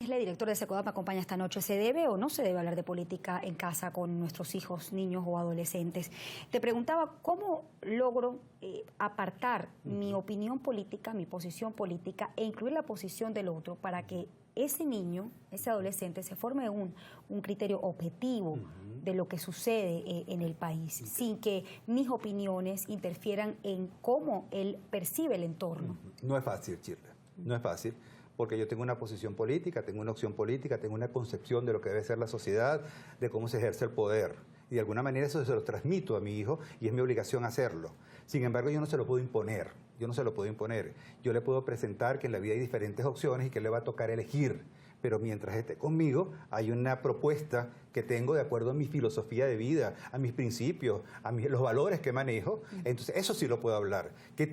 Isle, director de SECODAP, me acompaña esta noche. ¿Se debe o no se debe hablar de política en casa con nuestros hijos, niños o adolescentes? Te preguntaba cómo logro apartar mi opinión política, mi posición política e incluir la posición del otro para que ese niño, ese adolescente, se forme un criterio objetivo de lo que sucede en el país, sin que mis opiniones interfieran en cómo él percibe el entorno. No es fácil, Shirley, no es fácil, porque yo tengo una posición política, tengo una opción política, tengo una concepción de lo que debe ser la sociedad, de cómo se ejerce el poder. Y de alguna manera eso se lo transmito a mi hijo y es mi obligación hacerlo. Sin embargo, yo no se lo puedo imponer. Yo le puedo presentar que en la vida hay diferentes opciones y que le va a tocar elegir. Pero mientras esté conmigo, hay una propuesta que tengo de acuerdo a mi filosofía de vida, a mis principios, los valores que manejo. Entonces, eso sí lo puedo hablar. Es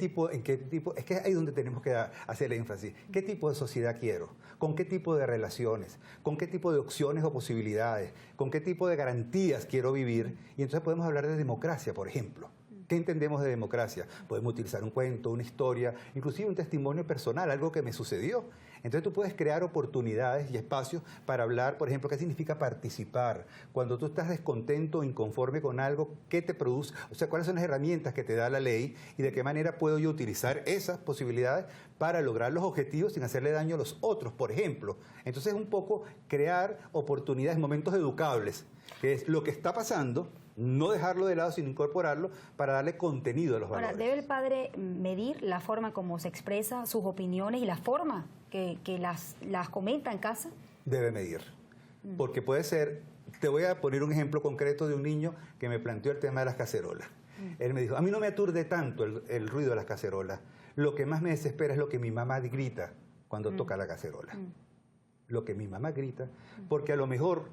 que ahí es donde tenemos que hacer el énfasis. ¿Qué tipo de sociedad quiero? ¿Con qué tipo de relaciones? ¿Con qué tipo de opciones o posibilidades? ¿Con qué tipo de garantías quiero vivir? Y entonces podemos hablar de democracia, por ejemplo. ¿Qué entendemos de democracia? Podemos utilizar un cuento, una historia, inclusive un testimonio personal, algo que me sucedió. Entonces tú puedes crear oportunidades y espacios para hablar, por ejemplo, qué significa participar. Cuando tú estás descontento o inconforme con algo, ¿qué te produce? O sea, ¿cuáles son las herramientas que te da la ley y de qué manera puedo yo utilizar esas posibilidades para lograr los objetivos sin hacerle daño a los otros, por ejemplo? Entonces es un poco crear oportunidades, momentos educables, que es lo que está pasando, no dejarlo de lado, sino incorporarlo para darle contenido a los valores. Ahora, ¿debe el padre medir la forma como se expresa sus opiniones y la forma que las comenta en casa? Debe medir, porque puede ser, te voy a poner un ejemplo concreto de un niño que me planteó el tema de las cacerolas. Él me dijo, a mí no me aturde tanto el ruido de las cacerolas, lo que más me desespera es lo que mi mamá grita cuando toca la cacerola. Lo que mi mamá grita, porque a lo mejor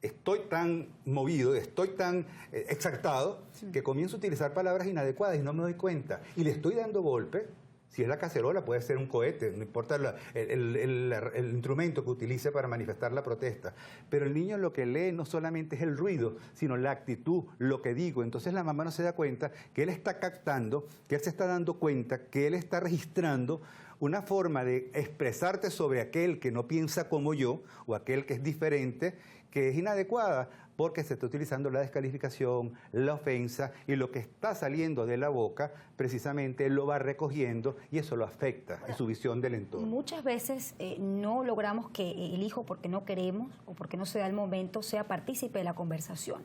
estoy tan movido, estoy tan exaltado, que comienzo a utilizar palabras inadecuadas y no me doy cuenta. Y le estoy dando golpe. Si es la cacerola, puede ser un cohete, no importa el instrumento que utilice para manifestar la protesta. Pero el niño lo que lee no solamente es el ruido, sino la actitud, lo que digo. Entonces la mamá no se da cuenta que él está captando, que él se está dando cuenta, que él está registrando una forma de expresarte sobre aquel que no piensa como yo o aquel que es diferente, que es inadecuada, porque se está utilizando la descalificación, la ofensa, y lo que está saliendo de la boca, precisamente él lo va recogiendo y eso lo afecta en su visión del entorno. Muchas veces no logramos que el hijo, porque no queremos o porque no se da el momento, sea partícipe de la conversación.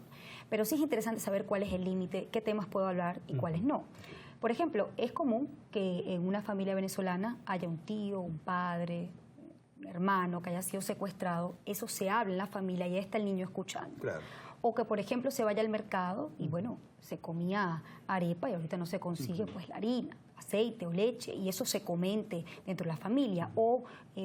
Pero sí es interesante saber cuál es el límite, qué temas puedo hablar y cuáles no. Por ejemplo, es común que en una familia venezolana haya un tío, un padre, un hermano que haya sido secuestrado, eso se habla en la familia y ahí está el niño escuchando. Claro. O que, por ejemplo, se vaya al mercado y, bueno, se comía arepa y ahorita no se consigue pues la harina, aceite o leche, y eso se comente dentro de la familia. O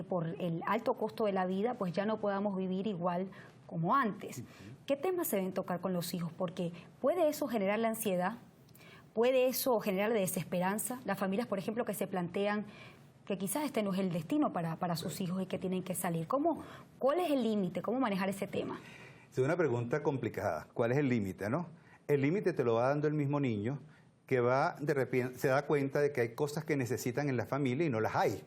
por el alto costo de la vida, pues ya no podamos vivir igual como antes. ¿Qué temas se deben tocar con los hijos? Porque puede eso generar la ansiedad, puede eso generar desesperanza. Las familias, por ejemplo, que se plantean que quizás este no es el destino para sus hijos y que tienen que salir. ¿Cuál es el límite? ¿Cómo manejar ese tema? Es una pregunta complicada. ¿Cuál es el límite, no? El límite te lo va dando el mismo niño que va de repente, se da cuenta de que hay cosas que necesitan en la familia y no las hay.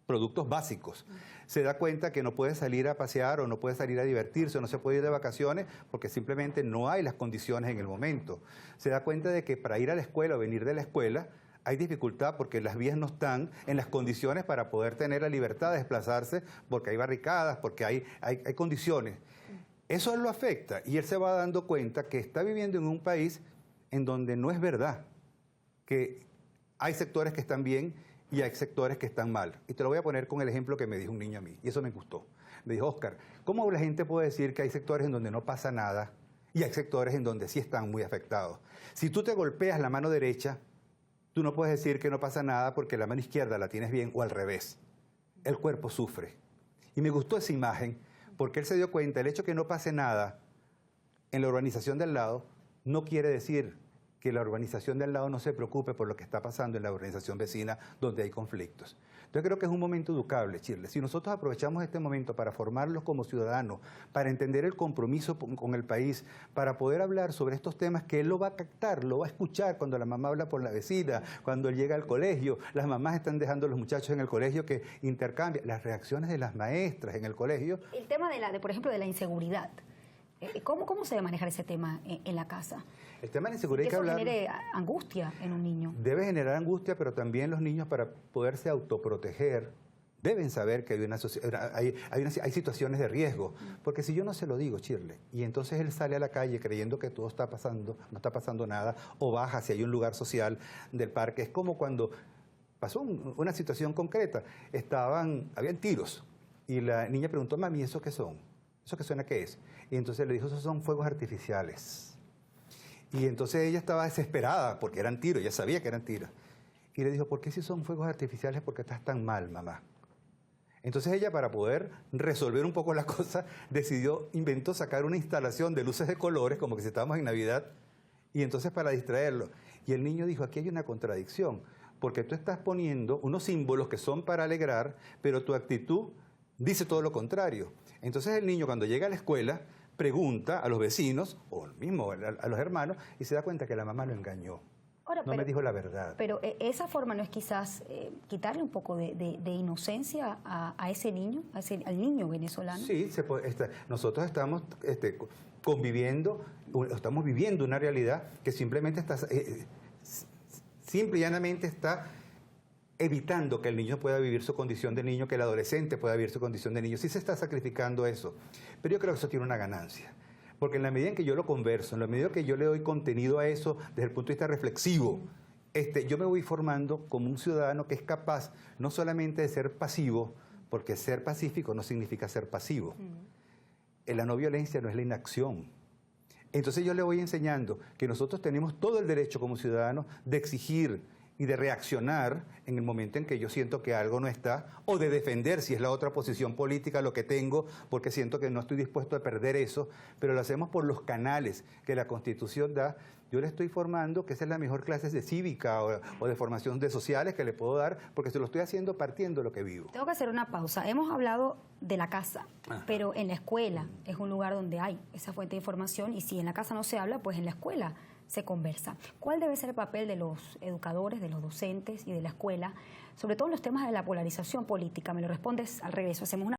Productos básicos. Se da cuenta que no puede salir a pasear o no puede salir a divertirse o no se puede ir de vacaciones porque simplemente no hay las condiciones en el momento. Se da cuenta de que para ir a la escuela o venir de la escuela hay dificultad porque las vías no están en las condiciones para poder tener la libertad de desplazarse, porque hay barricadas, porque hay condiciones. Eso lo afecta y él se va dando cuenta que está viviendo en un país en donde no es verdad, que hay sectores que están bien y hay sectores que están mal. Y te lo voy a poner con el ejemplo que me dijo un niño a mí, y eso me gustó. Me dijo, Oscar, ¿cómo la gente puede decir que hay sectores en donde no pasa nada y hay sectores en donde sí están muy afectados? Si tú te golpeas la mano derecha, tú no puedes decir que no pasa nada porque la mano izquierda la tienes bien o al revés. El cuerpo sufre. Y me gustó esa imagen porque él se dio cuenta, el hecho que no pase nada en la urbanización del lado no quiere decir que la urbanización de al lado no se preocupe por lo que está pasando en la urbanización vecina donde hay conflictos. Entonces creo que es un momento educable, Shirley. Si nosotros aprovechamos este momento para formarlos como ciudadanos, para entender el compromiso con el país, para poder hablar sobre estos temas que él lo va a captar, lo va a escuchar cuando la mamá habla por la vecina, cuando él llega al colegio, las mamás están dejando a los muchachos en el colegio que intercambian, las reacciones de las maestras en el colegio. El tema por ejemplo, de la inseguridad. ¿Cómo se debe manejar ese tema en la casa? El tema de la inseguridad hay que hablar. Genere angustia en un niño. Debe generar angustia, pero también los niños, para poderse autoproteger, deben saber que hay situaciones de riesgo. Porque si yo no se lo digo, Shirley, y entonces él sale a la calle creyendo que todo está pasando, no está pasando nada, o baja si hay un lugar social del parque, es como cuando pasó una situación concreta, habían tiros, y la niña preguntó, mami, ¿eso qué son? ¿Eso que suena qué es? Y entonces le dijo, esos son fuegos artificiales. Y entonces ella estaba desesperada porque eran tiros, ella sabía que eran tiros. Y le dijo, ¿por qué si son fuegos artificiales? ¿Por qué estás tan mal, mamá? Entonces ella, para poder resolver un poco la cosa, inventó sacar una instalación de luces de colores, como que si estábamos en Navidad, y entonces para distraerlo. Y el niño dijo, aquí hay una contradicción, porque tú estás poniendo unos símbolos que son para alegrar, pero tu actitud dice todo lo contrario. Entonces el niño, cuando llega a la escuela, pregunta a los vecinos, o mismo a los hermanos, y se da cuenta que la mamá lo engañó. Ahora, no me dijo la verdad. Pero esa forma no es quizás quitarle un poco de inocencia a ese niño, al niño venezolano. Sí, nosotros estamos estamos viviendo una realidad que simplemente simple y llanamente está evitando que el niño pueda vivir su condición de niño, que el adolescente pueda vivir su condición de niño. Sí se está sacrificando eso, pero yo creo que eso tiene una ganancia. Porque en la medida en que yo lo converso, en la medida que yo le doy contenido a eso desde el punto de vista reflexivo, yo me voy formando como un ciudadano que es capaz no solamente de ser pasivo, porque ser pacífico no significa ser pasivo. La no violencia no es la inacción. Entonces yo le voy enseñando que nosotros tenemos todo el derecho como ciudadanos de exigir y de reaccionar en el momento en que yo siento que algo no está, o de defender, si es la otra posición política, lo que tengo, porque siento que no estoy dispuesto a perder eso, pero lo hacemos por los canales que la Constitución da. Yo le estoy formando que esa es la mejor clase de cívica o de formación de sociales que le puedo dar, porque se lo estoy haciendo partiendo de lo que vivo. Tengo que hacer una pausa. Hemos hablado de la casa, pero en la escuela es un lugar donde hay esa fuente de información, y si en la casa no se habla, pues en la escuela se conversa. ¿Cuál debe ser el papel de los educadores, de los docentes y de la escuela, sobre todo en los temas de la polarización política? Me lo respondes al regreso. Hacemos una